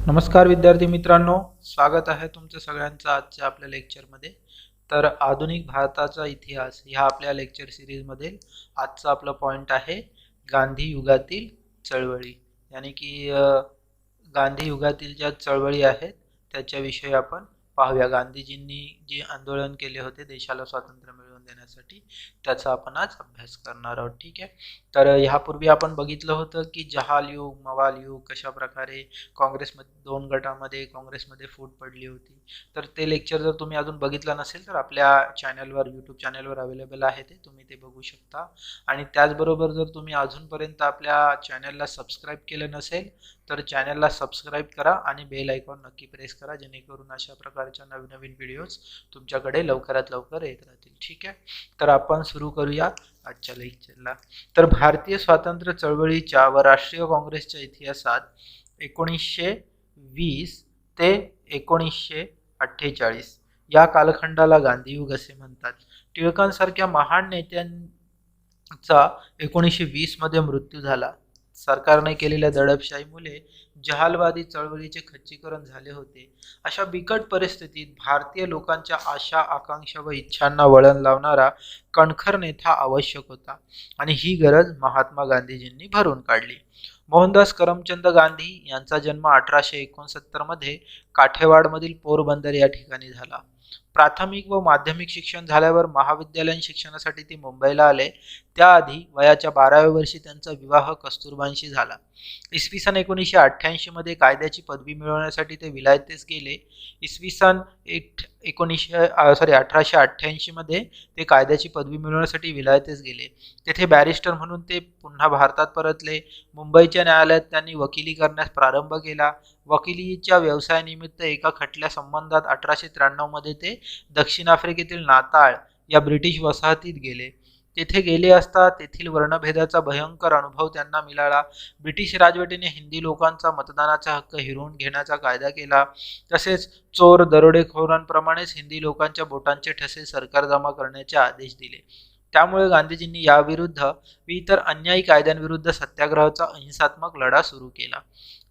नमस्कार विद्यार्थी मित्रांनो, स्वागत आहे तुमचं सगळ्यांचं आजच्या आपल्या लेक्चरमध्ये. तर आधुनिक भारताचा इतिहास ह्या आपल्या लेक्चर सिरीजमधील आजचा आपला पॉइंट आहे गांधी युगातील चळवळी. यानी की गांधी युगातील ज्या चळवळी आहेत त्याच्याविषयी आपण पाहूया. गांधीजींनी जे आंदोलन केले होते देशाला स्वातंत्र्य मिळवून देण्यासाठी त्याचा आपण आज अभ्यास करणार आहोत. ठीक आहे. तर ह्यापूर्वी आपण बघितलं होतं की जहाल युग, मवाल युग कशा प्रकारे काँग्रेसमध्ये दोन गटामध्ये काँग्रेसमध्ये फूट पडली होती. तर ते लेक्चर जर तुम्ही अजून बघितलं नसेल तर आपल्या चॅनलवर यूट्यूब चॅनलवर अवेलेबल आहे, ते तुम्ही ते बघू शकता. आणि त्याचबरोबर जर तुम्ही अजूनपर्यंत आपल्या चॅनलला सबस्क्राईब केलं नसेल तर चॅनलला सबस्क्राईब करा आणि बेल आयकॉन नक्की प्रेस करा, जेणेकरून अशा प्रकारच्या नवीन नवीन व्हिडिओज तुमच्याकडे लवकरात लवकर येत राहतील. ठीक आहे. तर आपण सुरू करूया आजच्या लेक्चरला. तर भारतीय स्वातंत्र्य चळवळीच्या व राष्ट्रीय काँग्रेसच्या इतिहासात 1920 ते 1948 या कालखंडाला गांधीयुग असे म्हणतात. टिळकांसारख्या महान नेत्यांचा 1920 मध्ये मृत्यू झाला. सरकारने केलेल्या दडपशाहीमुळे जहालवादी चळवळीचे खच्चीकरण झाले होते. अशा बिकट परिस्थितीत भारतीय लोकांच्या आशा, आकांक्षा व इच्छांना वळण लावणारा कणखर नेता आवश्यक होता आणि ही गरज महात्मा गांधीजींनी भरून काढली. मोहनदास करमचंद गांधी यांचा जन्म 1869 मध्ये काठेवाडमधील पोरबंदर या ठिकाणी झाला. प्राथमिक व माध्यमिक शिक्षण झाल्यावर महाविद्यालयीन शिक्षणासाठी ते मुंबईला आले. त्याआधी वयाच्या 12व्या वर्षी त्यांचा विवाह कस्तुरबांशी झाला. इसवी सन 1988 मध्ये कायद्याची पदवी मिळवण्यासाठी ते विलायतेस गेले. इसवी सन 1888 मध्ये ते कायद्याची पदवी मिळवण्यासाठी विलायतेस गेले. तेथे बॅरिस्टर म्हणून ते पुन्हा भारतात परतले. मुंबईच्या न्यायालयात त्यांनी वकिली करण्यास प्रारंभ केला. वकिलीच्या व्यवसायानिमित्त एका खटल्या संबंधात 1893 मध्ये ते दक्षिण आफ्रिकेतील नाताळ या ब्रिटिश वसाहतीत गेले. तेथे गेले असता तेथील वर्णभेदाचा भयंकर अनुभव त्यांना मिळाला. ब्रिटिश राजवटीने हिंदी लोकांचा मतदानाचा हक्क हिरावून घेण्याचा कायदा केला. तसेच चोर दरोडेखोरांप्रमाणेच हिंदी लोकांच्या बोटांचे ठसे सरकार जमा करण्याचे आदेश दिले. त्यामुळे गांधीजींनी याविरुद्ध व इतर अन्यायी कायद्यांविरुद्ध सत्याग्रहाचा अहिंसात्मक लढा सुरू केला.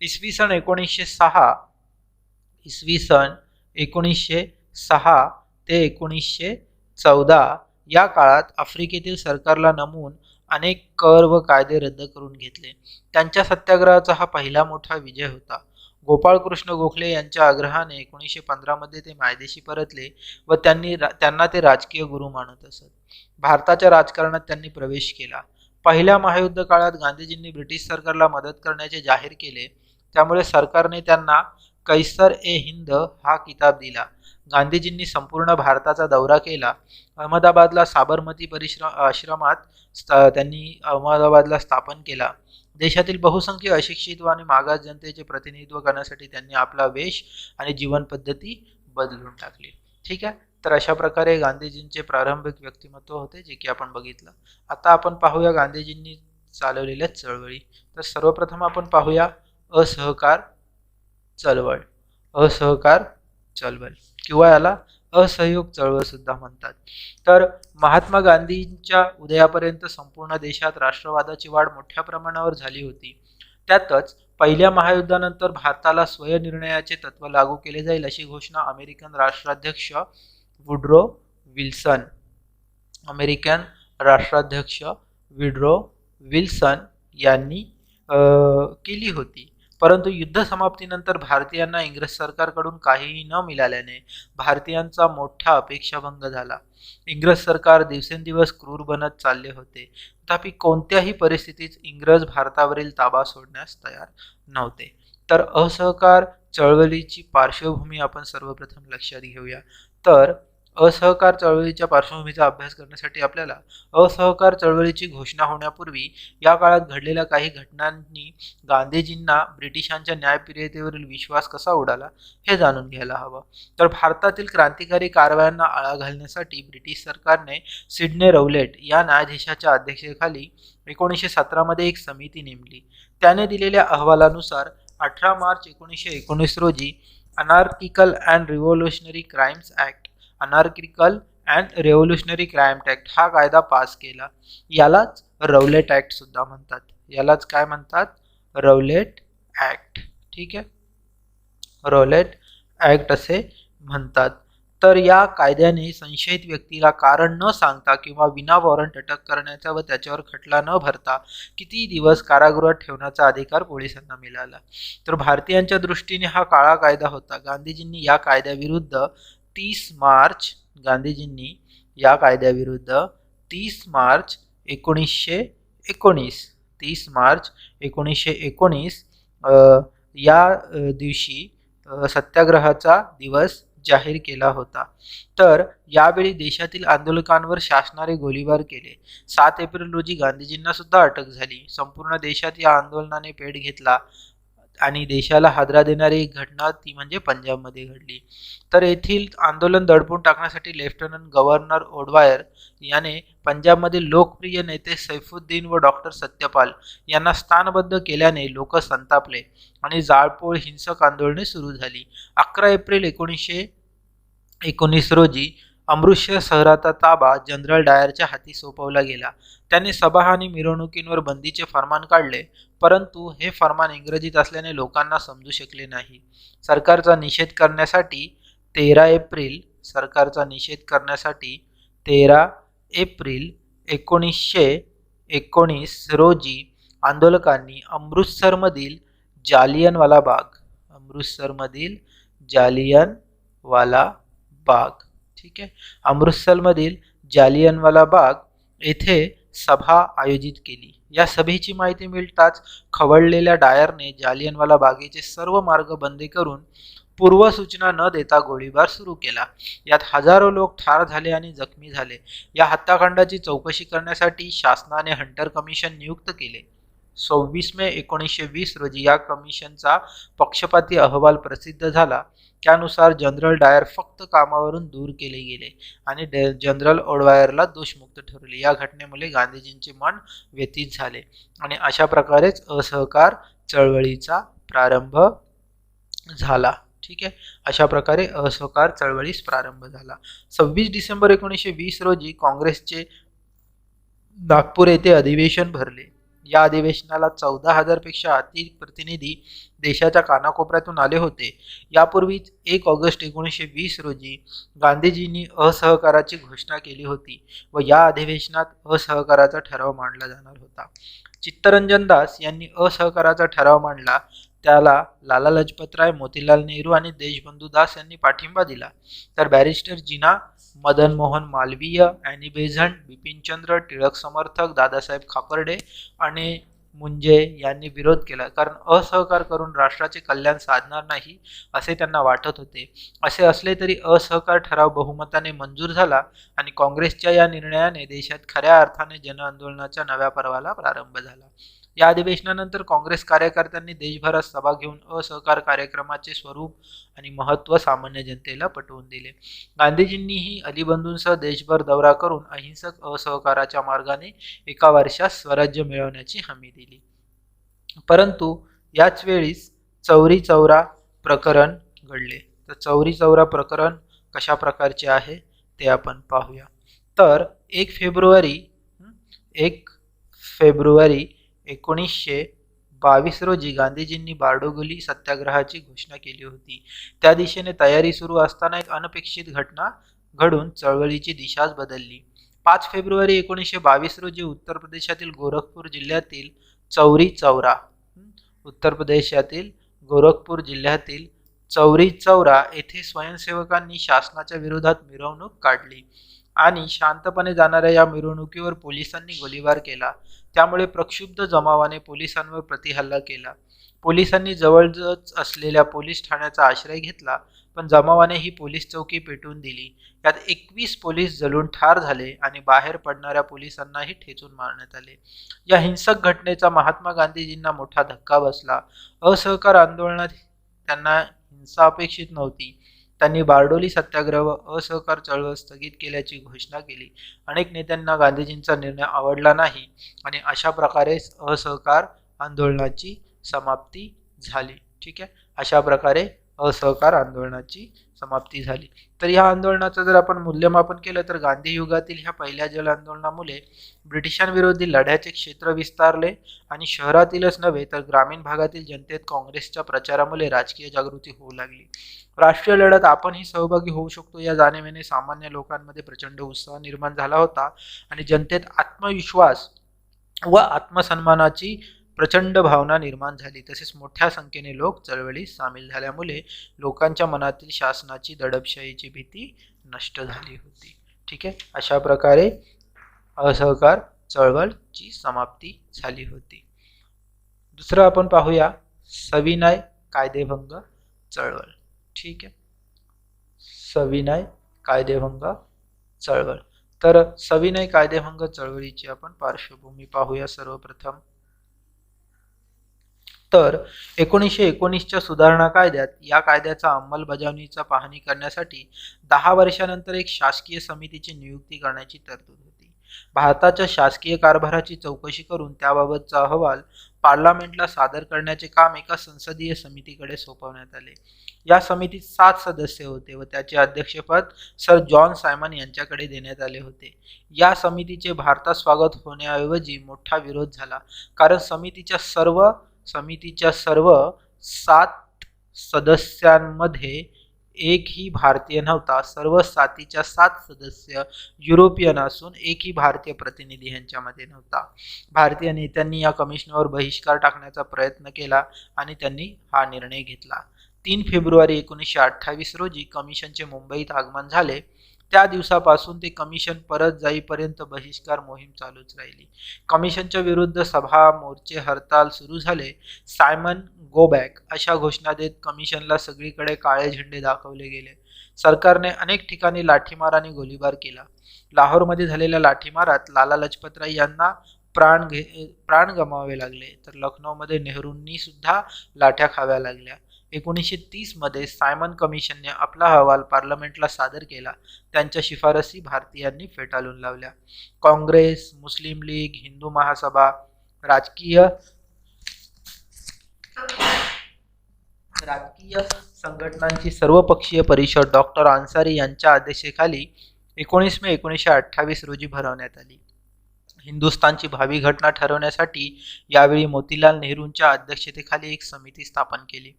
इसवी सन 1906 ते 1914 या काळात आफ्रिकेतील सरकारला नमून अनेक कर व कायदे रद्द करून घेतले. त्यांच्या सत्याग्रहाचा हा पहिला मोठा विजय होता. गोपाळकृष्ण गोखले यांच्या आग्रहाने 1915 मध्ये ते मायदेशी परतले व त्यांना ते राजकीय गुरु मानत असत. भारताच्या राजकारणात त्यांनी प्रवेश केला. पहिल्या महायुद्ध काळात गांधीजींनी ब्रिटिश सरकारला मदत करण्याचे जाहीर केले. त्यामुळे सरकारने त्यांना कैसर ए हिंद हा किताब दिला. गांधीजींनी संपूर्ण भारताचा दौरा केला. अहमदाबादला साबरमती आश्रमात त्यांनी अहमदाबादला स्थापन केला. देशातील बहुसंख्य अशिक्षित आणि मागास जनतेचे प्रतिनिधित्व करण्यासाठी त्यांनी आपला वेश आणि जीवन पद्धती बदलून टाकली. ठीक आहे. तर अशा प्रकारे गांधीजींचे प्रारंभिक व्यक्तिमत्व होते, जे की आपण बघितलं. आता आपण पाहूया गांधीजींनी चालवलेल्या चळवळी. तर सर्वप्रथम आपण पाहूया असहकार चळवळ. असहकार चळवळ किंवा याला असहयोग चळवळ सुद्धा म्हणतात. तर महात्मा गांधींच्या उदयापर्यंत संपूर्ण देशात राष्ट्रवादाची वाढ मोठ्या प्रमाणावर झाली होती. त्यातच पहिल्या महायुद्धानंतर भारताला स्वयंनिर्णयाचे तत्व लागू केले जाईल अशी घोषणा वुड्रो विल्सन अमेरिकन राष्ट्राध्यक्ष वुड्रो विल्सन यांनी केली होती. परंतु युद्ध समाप्तीनंतर भारतीयांना इंग्रज सरकारकडून काहीही न मिळाल्याने भारतीयांचा मोठा अपेक्षाभंग झाला. इंग्रज सरकार दिवसेंदिवस क्रूर बनत चालले होते. तथापि कोणत्याही परिस्थितीत इंग्रज भारतावरील ताबा सोडण्यास तयार नव्हते. तर असहकार चळवळीची पार्श्वभूमी आपण सर्वप्रथम लक्षात घेऊया. तर असहकार चळवळीच्या पार्श्वभूमीचा अभ्यास करण्यासाठी आपल्याला असहकार चळवळीची घोषणा होण्यापूर्वी या काळात घडलेल्या काही घटनांनी गांधीजींना ब्रिटिशांच्या न्यायप्रियतेवरील विश्वास कसा उडाला हे जाणून घ्यायला हवं. तर भारतातील क्रांतिकारी कारवायांना आळा घालण्यासाठी ब्रिटिश सरकारने सिडने रौलेट या न्यायाधीशाच्या अध्यक्षतेखाली 1917 मध्ये एक समिती नेमली. त्याने दिलेल्या अहवालानुसार 18 मार्च 1919 रोजी anarchical and revolutionary crimes act हा कायदा पास केला. यालाच रौलेट ऍक्ट सुद्धा म्हणतात. यालाच काय म्हणतात? रौलेट ऍक्ट. ठीक आहे. रॉलेट ॲक्ट असे म्हणतात. तर या कायद्याने संशयित व्यक्तीला कारण न सांगता किंवा विना वॉरंट अटक करण्याचा व त्याच्यावर खटला न भरता किती दिवस कारागृहात ठेवण्याचा अधिकार पोलिसांना मिळाला. तर भारतीयांच्या दृष्टीने हा काळा कायदा होता. गांधीजींनी 30 मार्च 1919 30 मार्च 1919 या दिवशी सत्याग्रहाचा दिवस जाहीर केला होता. तर यावेळी देशातील आंदोलकांवर शासनाने गोळीबार केले. 7 एप्रिल रोजी गांधीजींना सुद्धा अटक झाली. संपूर्ण देशात या आंदोलनाने पेट घेतला आणि देशाला हादरा देणारी एक घटना ती म्हणजे पंजाबमध्ये घडली. तर येथील आंदोलन दडपून टाकण्यासाठी लेफ्टनंट गव्हर्नर ओडवायर याने पंजाबमधील लोकप्रिय नेते सैफुद्दीन व डॉक्टर सत्यपाल यांना स्थानबद्ध केल्याने लोक संतापले आणि जाळपोळ हिंसक आंदोलने सुरू झाली. 11 एप्रिल 1919 रोजी अमृतसर शहराचा ताबा जनरल डायरच्या हाती सोपवला गेला. त्याने सभा आणि मिरवणुकींवर बंदीचे फरमान काढले, परंतु हे फरमान इंग्रजीत असल्याने लोकांना समजू शकले नाही. सरकारचा निषेध करण्यासाठी 13 एप्रिल 1919 रोजी आंदोलकांनी अमृतसरमधील जालियनवाला बाग ठीक आहे अमृतसरमधील जालियनवाला बाग येथे सभा आयोजित केली. या सभेची माहिती मिळताच खवळलेल्या डायरने जालियनवाला बागेचे सर्व मार्ग बंद करून पूर्वसूचना न देता गोळीबार सुरू केला. यात हजारो लोक ठार झाले आणि जखमी झाले. या हत्याकांडाची चौकशी करण्यासाठी शासनाने हंटर कमिशन नियुक्त केले. 26 मे 1920 रोजी या कमिशनचा पक्षपाती अहवाल प्रसिद्ध झाला. त्यानुसार जनरल डायर फक्त कामावरून दूर केले गेले आणि जनरल ओडवायरला दोषमुक्त ठरवले. या घटनेमुळे गांधीजींचे मन व्यथित झाले आणि अशा प्रकारेच असहकार चळवळीचा प्रारंभ झाला. ठीक आहे, अशा प्रकारे असहकार चळवळीस प्रारंभ झाला. 26 डिसेंबर 1920 रोजी काँग्रेसचे नागपूर येथे अधिवेशन भरले. या अधिवेशनाला 14,000 पेक्षा अधिक प्रतिनिधी देशाच्या कानाकोपऱ्यातून आले होते. यापूर्वीच 1 ऑगस्ट 1920 रोजी गांधीजींनी असहकाराची घोषणा केली होती व या अधिवेशनात असहकाराचा ठराव मांडला जाणार होता. चित्तरंजन दास यांनी असहकाराचा ठराव मांडला. त्याला लाला लजपतराय, मोतीलाल नेहरू आणि देशबंधू दास यांनी पाठिंबा दिला. तर बॅरिस्टर जिना, मदन मोहन मालवीय, ॲनी बेझंट, बिपिनचंद्र, टिळक समर्थक, दादासाहेब खापर्डे आणि मुंजे यांनी विरोध केला, कारण असहकार करून राष्ट्राचे कल्याण साधणार नाही असे त्यांना वाटत होते. असे असले तरी असहकार ठराव बहुमताने मंजूर झाला आणि काँग्रेसच्या या निर्णयाने देशात खऱ्या अर्थाने जनआंदोलनाच्या नव्या पर्वाला प्रारंभ झाला. या अधिवेशनानंतर काँग्रेस कार्यकर्त्यांनी देशभरात सभा घेऊन असहकार कार्यक्रमाचे स्वरूप आणि महत्त्व सामान्य जनतेला पटवून दिले. गांधीजींनीही अलीबंधूंसह देशभर दौरा करून अहिंसक असहकाराच्या मार्गाने एका वर्षात स्वराज्य मिळवण्याची हमी दिली. परंतु याच वेळीस चौरी चौरा प्रकरण घडले. तर चौरी चौरा प्रकरण कशा प्रकारचे आहे ते आपण पाहूया. तर 1 फेब्रुवारी 1922 रोजी गांधीजींनी बारडोली सत्याग्रहाची घोषणा केली होती. त्या दिशेने तयारी सुरू असताना एक अनपेक्षित घटना घडून चळवळीची दिशाच बदलली. 5 फेब्रुवारी 1922 रोजी उत्तर प्रदेशातील गोरखपूर जिल्ह्यातील चौरी चौरा येथे स्वयंसेवकांनी शासनाच्या विरोधात मिरवणूक काढली आणि शांतपणे जाणाऱ्या या मिरवणुकीवर पोलिसांनी गोळीबार केला. त्यामुळे प्रक्षुब्ध जमावाने पोलिसांवर प्रतिहल्ला केला. पोलिसांनी जवळच असलेल्या पोलीस ठाण्याचा आश्रय घेतला, पण जमावाने ही पोलीस चौकी पेटवून दिली. यात 21 पोलीस जळून ठार झाले आणि बाहेर पडणाऱ्या पोलिसांनाही ठेचून मारण्यात आले. या हिंसक घटनेचा महात्मा गांधीजींना मोठा धक्का बसला. असहकार आंदोलनात त्यांना हिंसा अपेक्षित नव्हती. त्यांनी बारडोली सत्याग्रह व असहकार चळवळ स्थगित केल्याची घोषणा केली. अनेक नेत्यांना गांधीजींचा निर्णय आवडला नाही आणि अशा प्रकारे असहकार आंदोलनाची समाप्ती झाली. ठीक आहे, अशा प्रकारे असहकार आंदोलनाची समाप्ती झाली. तर या आंदोलनाचं जर आपण मूल्यमापन केलं तर गांधी युगातील ह्या पहिल्या जल आंदोलनामुळे ब्रिटिशांविरोधी लढ्याचे क्षेत्र विस्तारले आणि शहरातीलच नव्हे तर ग्रामीण भागातील जनतेत काँग्रेसच्या प्रचारामुळे राजकीय जागृती होऊ लागली. राष्ट्रीय लढ्यात आपणही सहभागी होऊ शकतो या जाणीवेने सामान्य लोकांमध्ये प्रचंड उत्साह निर्माण झाला होता आणि जनतेत आत्मविश्वास व आत्मसन्मानाची प्रचंड भावना निर्माण झाली. तसेच मोठ्या संख्येने लोक चळवळीत सामील झाल्यामुळे लोकांच्या मनातील शासनाची दडपशाहीची भीती नष्ट झाली होती. ठीक आहे, अशा प्रकारे असहकार चळवळची समाप्ती झाली होती. दुसरं आपण पाहूया सविनय कायदेभंग चळवळ. ठीक आहे, सविनय कायदेभंग चळवळ. तर सविनय कायदेभंग चळवळीची आपण पार्श्वभूमी पाहूया सर्वप्रथम. तर 1919च्या सुधारणा कायद्यात या कायद्याचा अंमलबजावणीचा पाहणी करण्यासाठी 10 वर्षानंतर एक शासकीय समितीची नियुक्ती करण्याची तरतूद होती. भारताच्या शासकीय कारभाराची चौकशी करून त्याबाबतचा अहवाल पार्लमेंटला सादर करण्याचे काम एका संसदीय समितीकडे सोपवण्यात आले. या समितीत 7 सदस्य होते व त्याचे अध्यक्षपद सर जॉन सायमन यांच्याकडे देण्यात आले होते. या समितीचे भारतात स्वागत होण्याऐवजी मोठा विरोध झाला, कारण समितीच्या सर्व 7 सदस्यांमध्ये एकही भारतीय नव्हता. सर्व 7 सदस्य युरोपियन असून एकही भारतीय प्रतिनिधी यांच्यामध्ये नव्हता. भारतीय नेत्यांनी या कमिशनवर बहिष्कार टाकण्याचा प्रयत्न केला आणि त्यांनी हा निर्णय घेतला. 3 फेब्रुवारी 1928 रोजी कमिशनचे मुंबईत आगमन झाले. त्या दिवसापासून ते कमिशन परत जाईपर्यंत बहिष्कार मोहीम चालूच राहिली. कमिशनच्या विरुद्ध सभा, मोर्चे, हरताल सुरू झाले. सायमन गो बॅक अशा घोषणा देत कमिशनला सगळीकडे काळे झेंडे दाखवले गेले. सरकारने अनेक ठिकाणी लाठीमार आणि गोळीबार केला. लाहोरमध्ये झालेल्या लाठीमारात लाला लजपतराय यांना प्राण गमावावे लागले, तर लखनौमध्ये नेहरूंनी सुद्धा लाठ्या खाव्या लागल्या. 1930 मध्ये सायमन कमिशनने आपला अहवाल पार्लमेंटला सादर केला. त्यांच्या शिफारसी भारतीयांनी फेटाळून लावल्या. काँग्रेस, मुस्लिम लीग, हिंदू महासभा, राजकीय संघटनांची सर्वपक्षीय परिषद डॉक्टर अन्सारी यांच्या अध्यक्षतेखाली 19 मे 1928 रोजी भरवण्यात आली. हिंदुस्थानची भावी घटना ठरवण्यासाठी यावेळी मोतीलाल नेहरूंच्या अध्यक्षतेखाली एक समिती स्थापन केली.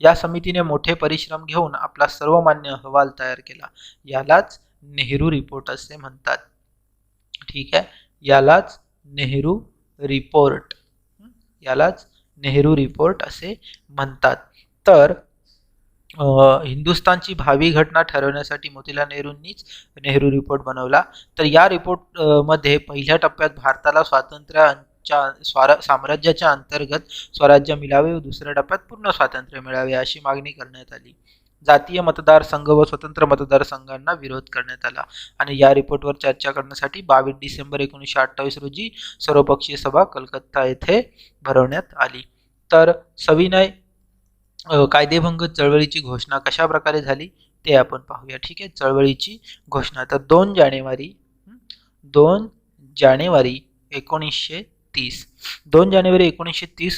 या समितीने मोठे परिश्रम घेऊन आपला सर्वमान्य अहवाल तयार केला. यालाच नेहरू रिपोर्ट असे म्हणतात. ठीक आहे, यालाच नेहरू रिपोर्ट असे म्हणतात. तर हिंदुस्थानची भावी घटना ठरवण्यासाठी मोतीलाल नेहरूंनीच नेहरू रिपोर्ट बनवला. तर या रिपोर्ट मध्ये पहिल्या टप्प्यात भारताला साम्राज्याच्या अंतर्गत स्वराज्य मिळावे व दुसऱ्या टप्प्यात पूर्ण स्वातंत्र्य मिळावे अशी मागणी करण्यात आली. जातीय मतदारसंघ व स्वतंत्र मतदारसंघांना विरोध करण्यात आला आणि या रिपोर्टवर चर्चा करण्यासाठी 22 डिसेंबर 1928 रोजी सर्वपक्षीय सभा कलकत्ता येथे भरवण्यात आली. तर सविनय कायदेभंग चळवळीची घोषणा कशा प्रकारे झाली ते आपण पाहूया. ठीक आहे, चळवळीची घोषणा. तर 2 जानेवारी 1930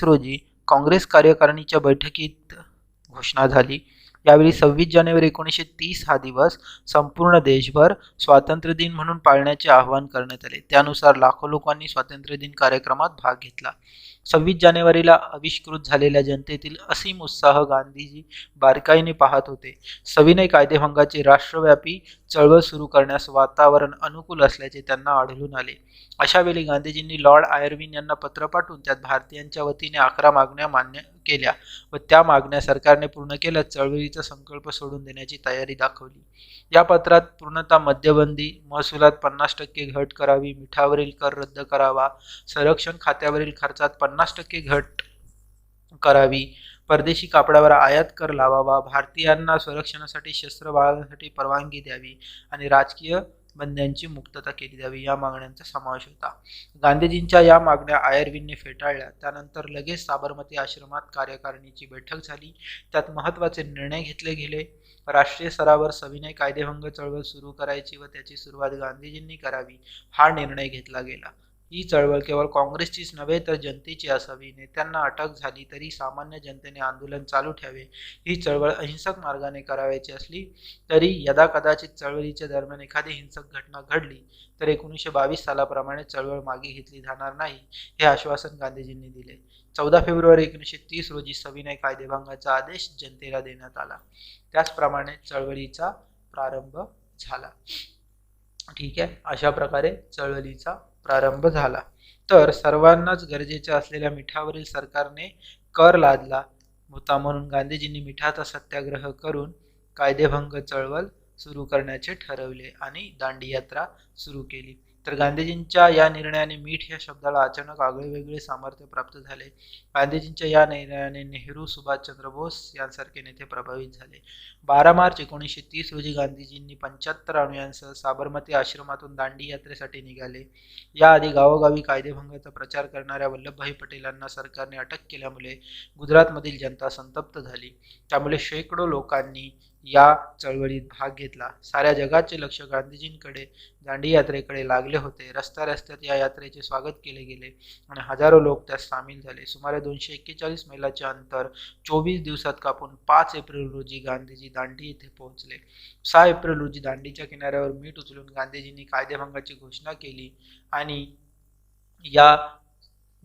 रोजी काँग्रेस कार्यकारिणीच्या बैठकीत घोषणा झाली. यावेळी 26 जानेवारी 1930 हा दिवस संपूर्ण देशभर स्वातंत्र्य दिन म्हणून पाळण्याचे आवाहन करण्यात आले. त्यानुसार लाखो लोकांनी स्वातंत्र्य दिन कार्यक्रमात भाग घेतला. 26 जानेवारीला आविष्कृत झालेल्या जनतेतील असीम उत्साह गांधीजी बारकाईने पाहत होते. सविनय कायदेभंगाची राष्ट्रव्यापी चळवळ सुरू करण्यास वातावरण अनुकूल असल्याचे त्यांना आढळून आले. अशावेळी गांधीजींनी लॉर्ड आयर्विन यांना पत्र पाठवून त्यात भारतीयांच्या वतीने 11 मागण्या मान्य केल्या व त्या मागण्या सरकारने पूर्ण केल्यास चळवळीचा संकल्प सोडून देण्याची तयारी दाखवली. या पत्रात पूर्णतः मद्यबंदी, महसुलात 50% घट करावी, मिठावरील कर रद्द करावा, संरक्षण खात्यावरील खर्चात 50% घट करावी, परदेशी कापडावर आयात कर लावावा, भारतीयांना संरक्षणासाठी शस्त्र बाळगण्यासाठी परवानगी द्यावी आणि राजकीय बंद्यांची मुक्तता केली जावी या मागण्यांचा समावेश होता. गांधीजींच्या या मागण्या आयर्विनने फेटाळल्या. त्यानंतर लगेच साबरमती आश्रमात कार्यकारिणीची बैठक झाली. त्यात महत्त्वाचे निर्णय घेतले गेले. राष्ट्रीय स्तरावर सविनय कायदेभंग चळवळ सुरू करायची व त्याची सुरुवात गांधीजींनी करावी हा निर्णय घेतला गेला. ही चळवळ केवळ काँग्रेसचीच नव्हे तर जनतेची असावी. नेत्यांना अटक झाली तरी सामान्य जनतेने आंदोलन चालू ठेवावे. ही चळवळ अहिंसक मार्गाने करावयाची असली तरी यदाकदाचित चळवळीच्या दरम्यान एखादी हिंसक घटना घडली तर 1922 सालाप्रमाणे चळवळ मागे घेतली जाणार नाही, हे आश्वासन गांधीजींनी दिले. 14 फेब्रुवारी 1930 रोजी सविनय कायदेभंगाचा आदेश जनतेला देण्यात आला. त्याचप्रमाणे चळवळीचा प्रारंभ झाला. ठीक आहे, अशा प्रकारे चळवळीचा प्रारंभ झाला. तर सर्वांनाच गरजेच्या असलेल्या मिठावरील सरकारने कर लादला होता, म्हणून गांधीजींनी मिठाचा सत्याग्रह करून कायदेभंग चळवळ सुरू करण्याचे ठरवले आणि दांडी यात्रा सुरू केली. तर गांधीजींच्या या निर्णयाने मीठ या शब्दाला अचानक आगळेवेगळे सामर्थ्य प्राप्त झाले. गांधीजींच्या या निर्णयाने नेहरू, सुभाषचंद्र बोस यांसारखे नेते प्रभावित झाले. 12 मार्च 1930 रोजी गांधीजींनी 75 अनुयायांसह साबरमती आश्रमातून दांडी यात्रेसाठी निघाले. याआधी गावोगावी कायदेभंगाचा प्रचार करणाऱ्या वल्लभभाई पटेलांना सरकारने अटक केल्यामुळे गुजरातमधील जनता संतप्त झाली. त्यामुळे शेकडो लोकांनी या चळवळीत भाग घेतला. साऱ्या जगाचे लक्ष गांधीजींकडे, दांडी यात्रेकडे लागले होते. रस्त्या रस्त्यात या यात्रेचे स्वागत केले गेले आणि हजारो लोक त्यात सामील झाले. सुमारे 241 मैलाचे अंतर 24 दिवसात कापून 5 एप्रिल रोजी गांधीजी दांडी येथे पोहोचले. 6 एप्रिल रोजी दांडीच्या किनाऱ्यावर मीठ उचलून गांधीजींनी कायदेभंगाची घोषणा केली आणि या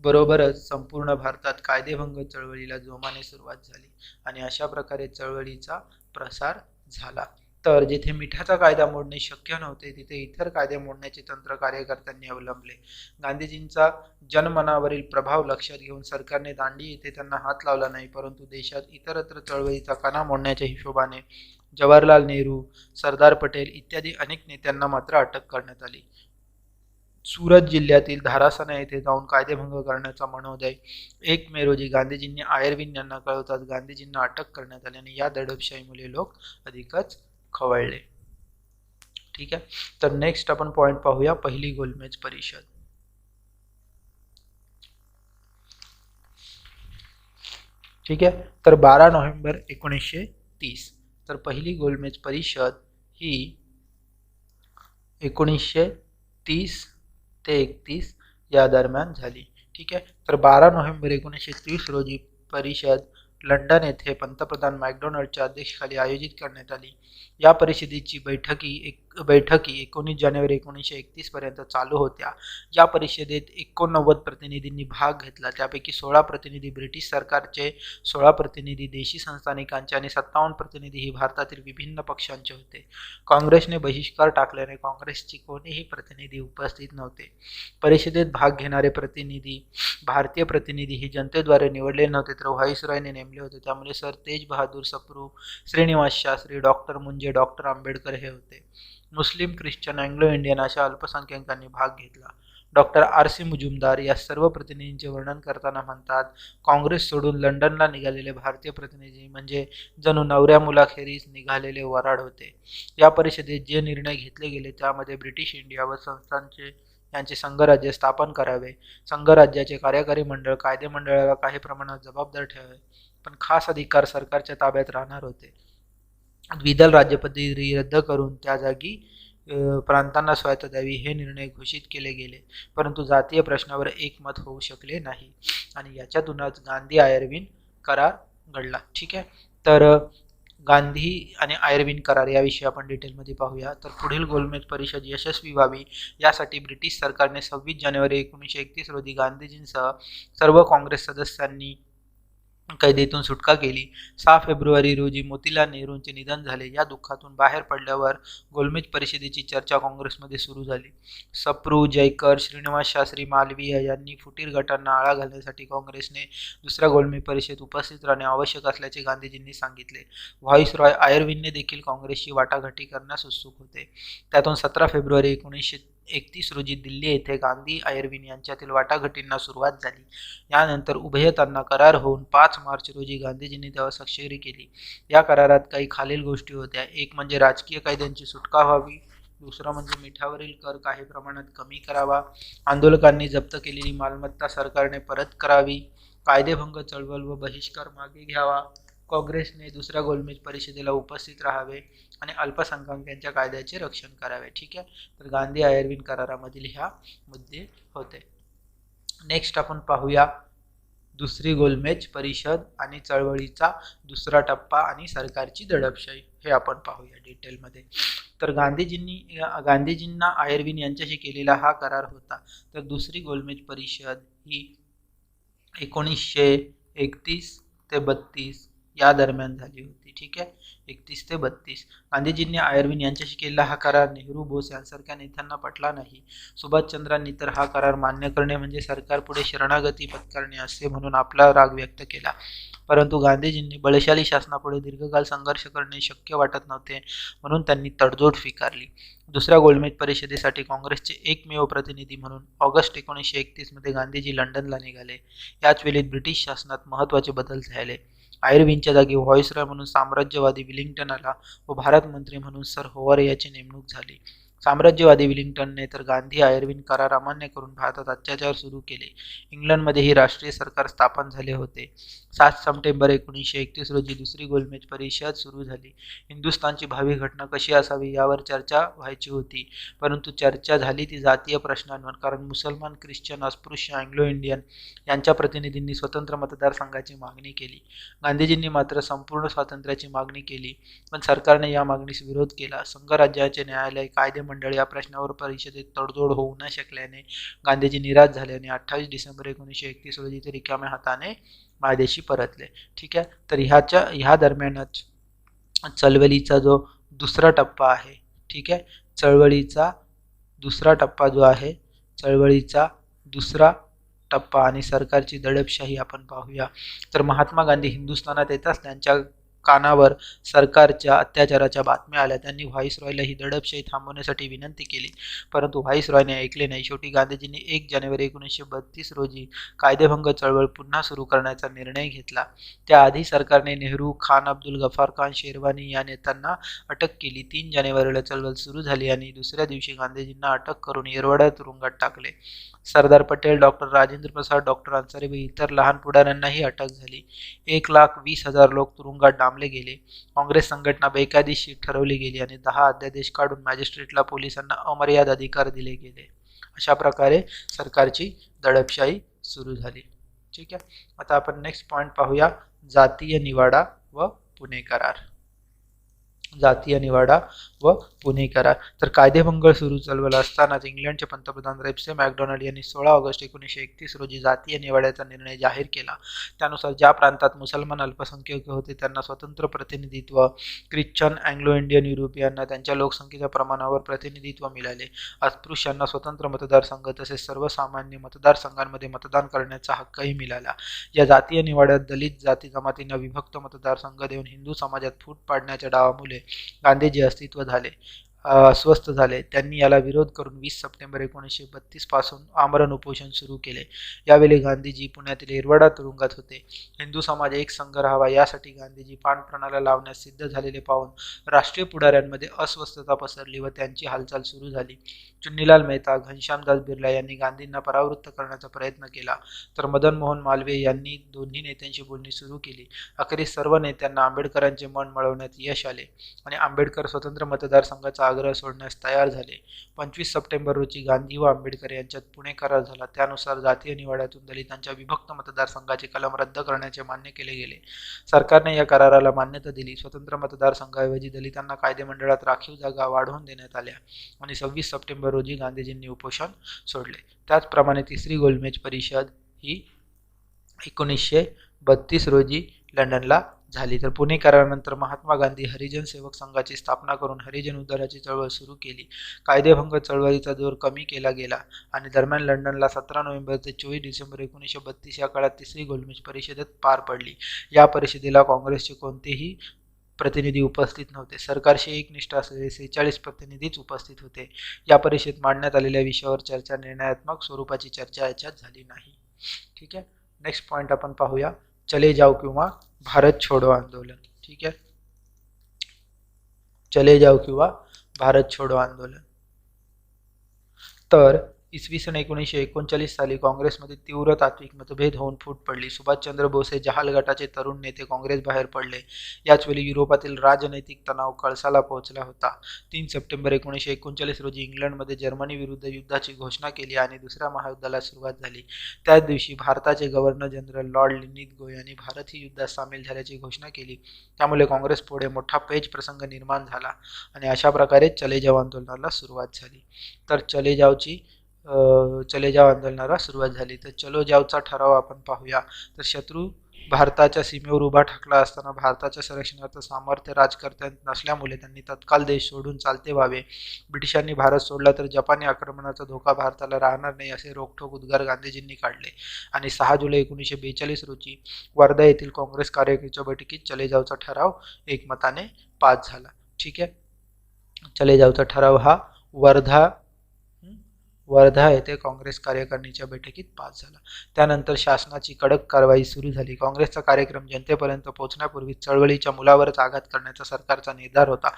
बरोबरच संपूर्ण भारतात कायदेभंग चळवळीला जोमाने सुरुवात झाली आणि अशा प्रकारे चळवळीचा प्रसार झाला. तर जिथे मिठाचा कायदा मोडणे शक्य नव्हते तिथे इतर कायदे मोडण्याचे तंत्र कार्यकर्त्यांनी अवलंबले. गांधीजींचा जनमनावरील प्रभाव लक्षात घेऊन सरकारने दांडी येथे त्यांना हात लावला नाही, परंतु देशात इतरत्र चळवळीचा कणा मोडण्याच्या हिशोबाने जवाहरलाल नेहरू, सरदार पटेल इत्यादी अनेक नेत्यांना मात्र अटक करण्यात आली. सुरत जिल्ह्यातील धारासना येथे जाऊन कायदेभंग करण्याचा मनोदय 1 मे रोजी गांधीजींनी आयर्विन यांना कळवताच गांधीजींना अटक करण्यात आली आणि या दडपशाहीमुळे लोक अधिकच खवळले. ठीक आहे, तर नेक्स्ट आपण पॉइंट पाहूया, पहिली गोलमेज परिषद. ठीक आहे, तर 12 नोव्हेंबर 1930. तर पहिली गोलमेज परिषद ही 1930 ते 31 या दरम्यान झाली. ठीक आहे, तर 12 नोव्हेंबर 1930 रोजी परिषद लंडन येथे पंतप्रधान मॅकडोनाल्डच्या अध्यक्षतेखाली आयोजित करण्यात आली. या परिषदेची बैठकी 19 जानेवारी 1931 पर्यंत चालू होत्या. या परिषदेत 89 प्रतिनिधींनी भाग घेतला. त्यापैकी 16 प्रतिनिधी ब्रिटिश सरकारचे, 16 प्रतिनिधी देशी संस्थानिकांचे आणि 57 प्रतिनिधी ही भारतातील विभिन्न पक्षांचे होते. काँग्रेसने बहिष्कार टाकल्याने काँग्रेसचे कोणीही प्रतिनिधी उपस्थित नव्हते. परिषदेत भाग घेणारे प्रतिनिधी, भारतीय प्रतिनिधी हे जनतेद्वारे निवडले नव्हते तर व्हाईसरॉयने नेमले होते. त्यामुळे सर तेज बहादूर सप्रू, श्रीनिवास शास्त्री, डॉक्टर मुंजे, डॉक्टर आंबेडकर हे होते. मुस्लिम, ख्रिश्चन, अँग्लो इंडियन अशा अल्पसंख्याकांनी भाग घेतला. Doctor R.C. मुजुमदार या सर्व प्रतिनिधींचे वर्णन करताना म्हणतात, काँग्रेस सोडून लंडनला निघालेले भारतीय प्रतिनिधी म्हणजे जणू नवऱ्या मुलाखेरीस निघालेले वराड होते. या परिषदेत जे निर्णय घेतले गेले त्यामध्ये ब्रिटिश इंडिया व संस्थांचे यांचे संघराज्य स्थापन करावे, संघराज्याचे कार्यकारी मंडळ कायदेमंडळाला काही प्रमाणात जबाबदार ठेवावे, पण खास अधिकार सरकारच्या ताब्यात राहणार होते. द्विदल राज्यपद्धती रद्द करून त्या जागी प्रांतांना स्वायत्ता द्यावी हे निर्णय घोषित केले गेले, परंतु जातीय प्रश्नावर एकमत होऊ शकले नाही आणि याच्यातूनच गांधी आयर्विन करार घडला. ठीक आहे, तर गांधी आणि आयर्विन करार याविषयी आपण डिटेलमध्ये पाहूया. तर पुढील गोलमेज परिषद यशस्वी व्हावी यासाठी ब्रिटिश सरकारने 26 जानेवारी 1931 रोजी गांधीजींसह सर्व काँग्रेस सदस्यांनी कैदेतून सुटका केली. 6 फेब्रुवारी रोजी मोतीलाल नेहरूंचे निधन झाले. या दुःखातून बाहेर पडल्यावर गोलमेज परिषदेची चर्चा काँग्रेसमध्ये सुरू झाली. सप्रू, जयकर, श्रीनिवास शास्त्री, मालवीय यांनी फुटीर गटांना आळा घालण्यासाठी काँग्रेसने दुसऱ्या गोलमेज परिषदेत उपस्थित राहणे आवश्यक असल्याचे गांधीजींनी सांगितले. व्हाईसरॉय आयर्विनने देखील काँग्रेसशी वाटाघाटी करण्यास उत्सुक होते. त्यातून 17 फेब्रुवारी 1931 रोजी दिल्ली येथे गांधी आयर्विन यांच्यातील वाटाघाटींना सुरुवात झाली. यानंतर उभयतांना करार होऊन 5 मार्च रोजी गांधीजींनी त्यावर स्वाक्षरी केली. या करारात काही खालील गोष्टी होत्या. एक म्हणजे राजकीय कैद्यांची सुटका व्हावी, दुसरं म्हणजे मिठावरील कर काही प्रमाणात कमी करावा, आंदोलकांनी जप्त केलेली मालमत्ता सरकारने परत करावी, कायदेभंग चळवळ व बहिष्कार मागे घ्यावा, काँग्रेसने दुसऱ्या गोलमेज परिषदेला उपस्थित राहावे आणि अल्पसंख्याकांच्या कायद्याचे रक्षण करावे. ठीक आहे, तर गांधी आयर्विन करारामधील ह्या मुद्दे होते. नेक्स्ट आपण पाहूया दुसरी गोलमेज परिषद आणि चळवळीचा दुसरा टप्पा आणि सरकारची दडपशाही, हे आपण पाहूया डिटेलमध्ये. तर गांधीजींना आयर्विन यांच्याशी केलेला हा करार होता. तर दुसरी गोलमेज परिषद ही 1931 ते 32 या दरम्यान झाली होती. ठीक आहे, 31 ते 32. गांधीजींनी आयर्विन यांच्याशी केलेला हा करार नेहरू, बोस यांसारख्या नेत्यांना पटला नाही. सुभाषचंद्रांनी तर हा करार मान्य करणे म्हणजे सरकारपुढे शरणागती पत्करणे असे म्हणून आपला राग व्यक्त केला. परंतु गांधीजींनी बळशाली शासनापुढे दीर्घकाळ संघर्ष करणे शक्य वाटत नव्हते, म्हणून त्यांनी तडजोड स्वीकारली. दुसऱ्या गोलमेज परिषदेसाठी काँग्रेसचे एकमेव प्रतिनिधी म्हणून ऑगस्ट 1931 मध्ये गांधीजी लंडनला निघाले. याच वेळी ब्रिटिश शासनात महत्त्वाचे बदल झाले. आयर्विनच्या जागी व्हाईसरॉय म्हणून साम्राज्यवादी विलिंग्टन आला व भारत मंत्री म्हणून सर होवर याची नेमणूक झाली. साम्राज्यवादी विलिंग्टनने तर गांधी आयर्विन करार अमान्य करून भारतात अत्याचार सुरू केले. इंग्लंडमध्येही राष्ट्रीय सरकार स्थापन झाले होते. 7 सप्टेंबर 1931 रोजी दुसरी गोलमेज परिषद सुरू झाली. हिंदुस्थानची भावी घटना कशी असावी यावर चर्चा व्हायची होती, परंतु चर्चा झाली ती जातीय प्रश्नांवर, कारण मुसलमान, ख्रिश्चन, अस्पृश्य, अँग्लो इंडियन यांच्या प्रतिनिधींनी स्वतंत्र मतदारसंघाची मागणी केली. गांधीजींनी मात्र संपूर्ण स्वातंत्र्याची मागणी केली, पण सरकारने या मागणीस विरोध केला. संघराज्याचे न्यायालय, कायदे मंडळ या प्रश्नावर परिषदेत तडजोड होऊ न शकल्याने गांधीजी निराश झाले आणि 28 डिसेंबर 1931 रोजी ते रिकाम्या हाताने मायदेशी परतले. ठीक आहे, तर ह्या दरम्यानच चळवळीचा जो दुसरा टप्पा आहे, ठीक आहे, चळवळीचा दुसरा टप्पा जो आहे, चळवळीचा दुसरा टप्पा आणि सरकारची दडपशाही आपण पाहूया. तर महात्मा गांधी हिंदुस्थानात येताच त्यांच्या कानावर सरकारच्या अत्याचाराच्या बातम्या आल्या. त्यांनी व्हाईसरॉयला ही दडपशाही थांबवण्यासाठी विनंती केली, परंतु व्हाईसरॉयने ऐकले नाही. शेवटी गांधीजींनी 1 जानेवारी 1932 रोजी कायदेभंग चळवळ पुन्हा सुरू करण्याचा निर्णय घेतला. त्याआधी सरकारने नेहरू, खान अब्दुल गफार खान, शेरवानी या नेत्यांना अटक केली. 3 जानेवारीला चळवळ सुरू झाली आणि दुसऱ्या दिवशी गांधीजींना अटक करून येरवडा तुरुंगात टाकले. सरदार पटेल, डॉक्टर राजेंद्र प्रसाद, डॉक्टर अन्सारी व इतर लहान पुढाऱ्यांनाही अटक झाली. 1,20,000 लोक तुरुंगात डांबले गेले. काँग्रेस संघटना बेकायदेशीर ठरवली गेली आणि 10 अध्यादेश काढून मॅजिस्ट्रेटला पोलिसांना अमर्याद अधिकार दिले गेले. अशा प्रकारे सरकारची दडपशाही सुरू झाली. ठीक आहे, आता आपण नेक्स्ट पॉईंट पाहूया, जातीय निवाडा व पुणे करार. जातीय निवाडा व पुणे करार. तर कायदेभंग सुरू चळवळ असतानाच इंग्लंडचे पंतप्रधान रेप्से मॅकडोनाल्ड यांनी 16 ऑगस्ट 1931 रोजी जातीय निवाड्याचा निर्णय जाहीर केला. त्यानुसार ज्या प्रांतात मुसलमान अल्पसंख्याक होते त्यांना स्वतंत्र प्रतिनिधित्व, ख्रिश्चन, अँग्लो इंडियन, युरोपियांना त्यांच्या लोकसंख्येच्या प्रमाणावर प्रतिनिधित्व मिळाले. अस्पृश्यांना स्वतंत्र मतदारसंघ तसेच सर्वसामान्य मतदारसंघांमध्ये मतदान करण्याचा हक्कही मिळाला. या जातीय निवाड्यात दलित जाती जमातींना विभक्त मतदारसंघ देऊन हिंदू समाजात फूट पाडण्याच्या डावामुळे गांधीजी अस्वस्थ झाले. त्यांनी याला विरोध करून 20 सप्टेंबर 1932 पासून आमरण उपोषण सुरू केले. यावेळी गांधीजी पुण्यातील येरवडा तुरुंगात होते. हिंदू समाज एक संघ राहावा यासाठी गांधीजी पानप्रणाला लावण्यास सिद्ध झालेले पाहून राष्ट्रीय पुढाऱ्यांमध्ये अस्वस्थता पसरली व त्यांची हालचाल सुरू झाली. चुन्नीलाल मेहता, घनश्यामदास बिर्ला यांनी गांधींना परावृत्त करण्याचा प्रयत्न केला, तर मदन मोहन मालवीय यांनी दोन्ही नेत्यांशी बोलणी सुरू केली. अखेरीस सर्व नेत्यांना आंबेडकरांचे मन मिळवण्यात यश आले आणि आंबेडकर स्वतंत्र मतदारसंघाचा आग्रह सोडण्यास तयार झाले. 25 सप्टेंबर रोजी गांधी व आंबेडकर यांच्यात पुणे करार झाला. त्यानुसार जातीय निवाड्यातून दलितांच्या विभक्त मतदारसंघाचे कलम रद्द करण्याचे मान्य केले गेले. सरकारने या कराराला मान्यता दिली. स्वतंत्र मतदारसंघाऐवजी दलितांना कायदेमंडळात राखीव जागा वाढवून देण्यात आल्या आणि 26 सप्टेंबर रोजी गांधीजींनी उपोषण सोडले. त्याचप्रमाणे तिसरी गोलमेज परिषद ही 1932 रोजी लंडनला झाली. तर पुणे करारानंतर महात्मा गांधी हरिजन सेवक संघाची स्थापना करून हरिजन उद्धाराची चळवळ सुरू केली. कायदेभंग चळवळीचा जोर कमी केला गेला आणि दरम्यान लंडनला 17 नोव्हेंबर ते 24 डिसेंबर 1932 या काळात तिसरी गोलमेज परिषद पार पडली. या परिषदेला काँग्रेसचे कोणतेही प्रतिनिधी उपस्थित नव्हते. सरकारशी एकनिष्ठ असलेले 46 प्रतिनिधीच उपस्थित होते. या परिषदेत मांडण्यात आलेल्या विषयावर चर्चा निर्णयात्मक स्वरूपाची चर्चा याच्यात झाली नाही. ठीक आहे, नेक्स्ट पॉईंट आपण पाहूया, चले जाओ किंवा भारत छोडो आंदोलन. ठीक आहे, चले जाओ किंवा भारत छोडो आंदोलन. तर इसवी सन 1939 साली काँग्रेसमध्ये तीव्र तात्विक मतभेद होऊन फूट पडली. सुभाषचंद्र बोस हे जहाल गटाचे तरुण नेते काँग्रेस बाहेर पडले. याचवेळी युरोपातील राजनैतिक तणाव कळसाला पोहोचला होता. 3 सप्टेंबर 1939 रोजी इंग्लंडमध्ये जर्मनी विरुद्ध युद्धाची घोषणा केली आणि दुसऱ्या महायुद्धाला सुरुवात झाली. त्याच दिवशी भारताचे गव्हर्नर जनरल लॉर्ड लिनिथगो यांनी भारतही युद्धात सामील झाल्याची घोषणा केली. त्यामुळे काँग्रेस पुढे मोठा पेच प्रसंग निर्माण झाला आणि अशा प्रकारे चले जाव आंदोलनाला सुरुवात झाली. तर चले जाव आंदोलनाला सुरुवात झाली. तर चलो जावचा ठराव आपण पाहूया. तर शत्रू भारताच्या सीमेवर उभा ठाकला असताना भारताच्या संरक्षणाचं सामर्थ्य राजकर्त्यांत नसल्यामुळे त्यांनी तत्काळ देश सोडून चालते व्हावे. ब्रिटिशांनी भारत सोडला तर जपानी आक्रमणाचा धोका भारताला राहणार नाही असे रोखठोक उद्गार गांधीजींनी काढले आणि 6 जुलै 1942 रोजी वर्धा येथील काँग्रेस कार्यकारिणीच्या बैठकीत चले जावचा ठराव एकमताने पास झाला. ठीक आहे. चले जावचा ठराव हा वर्धा येथे काँग्रेस कार्यकारिणीच्या बैठकीत पास झाला. त्यानंतर शासनाची कडक कारवाई सुरू झाली. काँग्रेसचा कार्यक्रम जनतेपर्यंत पोहोचण्यापूर्वी चळवळीच्या मुलावरच आघात करण्याचा सरकारचा निर्धार होता.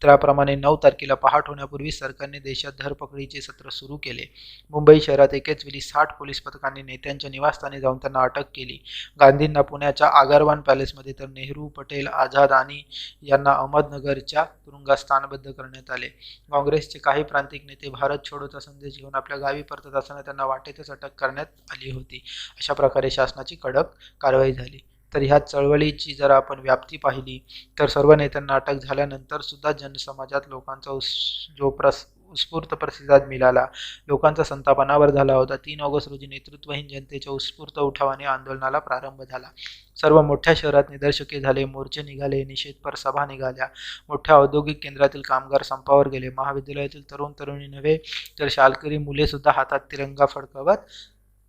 त्याप्रमाणे 9 तारखेला पहाट होण्यापूर्वी सरकारने देशात धरपकडीचे सत्र सुरू केले. मुंबई शहरात एकेच वेळी 60 पोलीस पथकांनी नेत्यांच्या निवासस्थानी जाऊन त्यांना अटक केली. गांधींना पुण्याच्या आगारवान पॅलेसमध्ये तर नेहरू, पटेल, आझाद आणि यांना अहमदनगरच्या तुरुंगात स्थानबद्ध करण्यात आले. काँग्रेसचे काही प्रांतिक नेते भारत छोडोचा संदेश घेऊन आपल्या गावी परतत असताना त्यांना वाटेतच अटक करण्यात आली होती. अशा प्रकारे शासनाची कडक कारवाई झाली. तर ह्या चळवळीची जर आपण व्याप्ती पाहिली तर सर्व नेत्यांना अटक झाल्यानंतर सुद्धा जनसमाजात लोकांचा उत्स्फूर्त प्रतिसाद मिळाला. लोकांचा संताप अनावर झाला होता. 3 ऑगस्ट रोजी नेतृत्वहीन जनतेच्या उत्स्फूर्त उठावाने आंदोलनाला प्रारंभ झाला. सर्व मोठ्या शहरात निदर्शके झाले, मोर्चे निघाले, निषेधपर सभा निघाल्या. मोठ्या औद्योगिक केंद्रातील कामगार संपावर गेले. महाविद्यालयातील तरुण तरुणी नव्हे तर शाळकरी मुले सुद्धा हातात तिरंगा फडकवत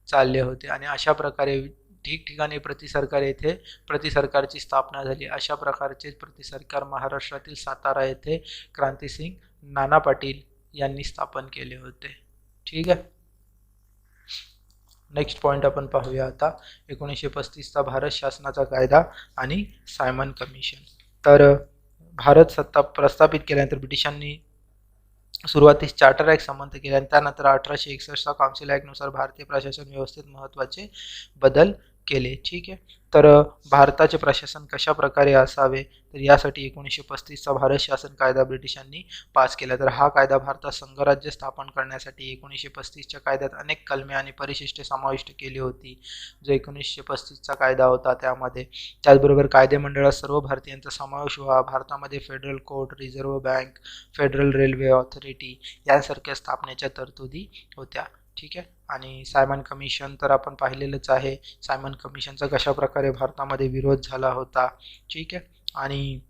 चालले होते आणि अशा प्रकारे ठिकठिकाणी प्रतिसरकारची स्थापना झाली. अशा प्रकारचे प्रतिसरकार महाराष्ट्रातील सातारा येथे क्रांतिसिंग नाना पाटील यांनी स्थापन केले होते. ठीक आहे. नेक्स्ट पॉईंट आपण पाहूया आता 1935चा भारत शासनाचा कायदा आणि सायमन कमिशन. तर भारत सत्ता प्रस्थापित केल्यानंतर ब्रिटिशांनी सुरुवातीस चार्टर ॲक्ट संमत केले आणि त्यानंतर 1861चा काउन्सिल ॲक्टनुसार भारतीय प्रशासन व्यवस्थेत महत्त्वाचे बदल केले. ठीक आहे. तर भारताचे प्रशासन कशा प्रकारे असावे तर यासाठी 1935चा भारत शासन कायदा ब्रिटिशांनी पास केला. तर हा कायदा भारतात संघराज्य स्थापन करण्यासाठी 1935च्या कायद्यात अनेक कलमे आणि परिशिष्टे समाविष्ट केली होती. जो 1935चा कायदा होता त्यामध्ये त्याचबरोबर कायदेमंडळात सर्व भारतीयांचा समावेश व्हावा. भारतामध्ये federal court, reserve bank, federal railway authority यांसारख्या स्थापनेच्या तरतुदी होत्या. ठीक आहे. आणि सायमन कमिशन तर आपण पाहिलेलंच आहे. सायमन कमिशनचा कशा प्रकारे भारतामध्ये विरोध झाला होता. ठीक आहे. आणि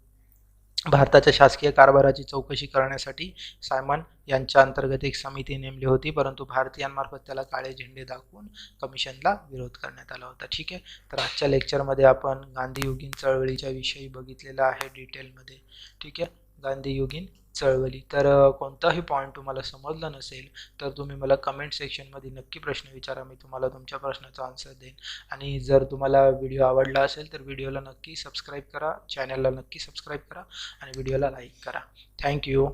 भारताच्या शासकीय कारभाराची चौकशी करण्यासाठी सायमन यांच्या अंतर्गत एक समिती नेमली होती, परंतु भारतीयांमार्फत त्याला काळे झेंडे दाखवून कमिशनला विरोध करण्यात आला होता. ठीक आहे. तर आजच्या लेक्चरमध्ये आपण गांधीयुगीन चळवळीच्या विषयी बघितलेला आहे डिटेलमध्ये. ठीक आहे. गांधीयुगीन चळवळी. तर कोणताही पॉईंट तुम्हाला समजला नसेल तर तुम्ही मला कमेंट सेक्शनमध्ये नक्की प्रश्न विचारा. मी तुम्हाला तुमच्या प्रश्नाचा आन्सर देईन. आणि जर तुम्हाला व्हिडिओ आवडला असेल तर व्हिडिओला नक्की सबस्क्राईब करा, चॅनलला नक्की सबस्क्राईब करा आणि व्हिडिओला लाईक करा. थँक्यू.